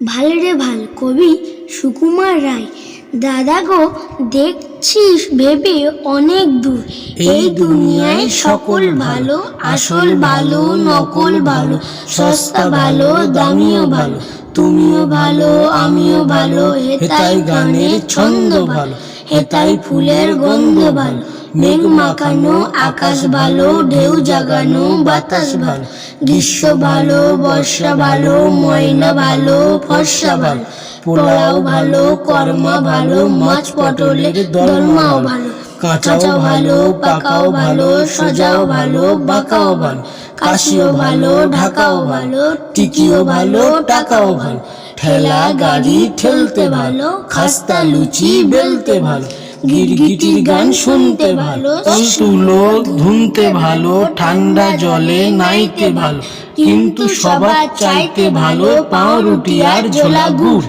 ভালো রে ভালো, কবি সুকুমার রায়। দাদা গো, দেখছিস ভেবে অনেক দূর, এই দুনিয়ায় সকল ভালো, আসল ভালো নকল ভালো, সস্তা ভালো দামিও ভালো, তুমিও ভালো আমিও ভালো, হেতাই গানের ছন্দ ভালো, হেতাই ফুলের গন্ধ ভালো, মেঘ মাখানো আকাশ ভালো, ঢেউ জাগানো বাতাস ভালো, গ্রীষ্ম ভালো বর্ষা ভালো, ময়না ভালো ফর্সা ভালো, পোলাও ভালো কর্মা ভালো, মাছ পটলের দলমাও ভালো, কাঁচাও ভালো পাকাও ভালো, সজাও ভালো বাঁকাও ভালো, কাশিও ভালো ঢাকাও ভালো, টিকিও ভালো টাকাও ভালো, ঠেলা গাড়ি ঠেলতে ভালো, খাস্তা লুচি বেলতে ভালো, গিরগিটির গান শুনতে ভালো, তুলো ধুনতে ভালো, ঠান্ডা জলে নাইতে ভালো, কিন্তু সবার চাইতে ভালো পাউরুটি আর ঝোলা গুড়।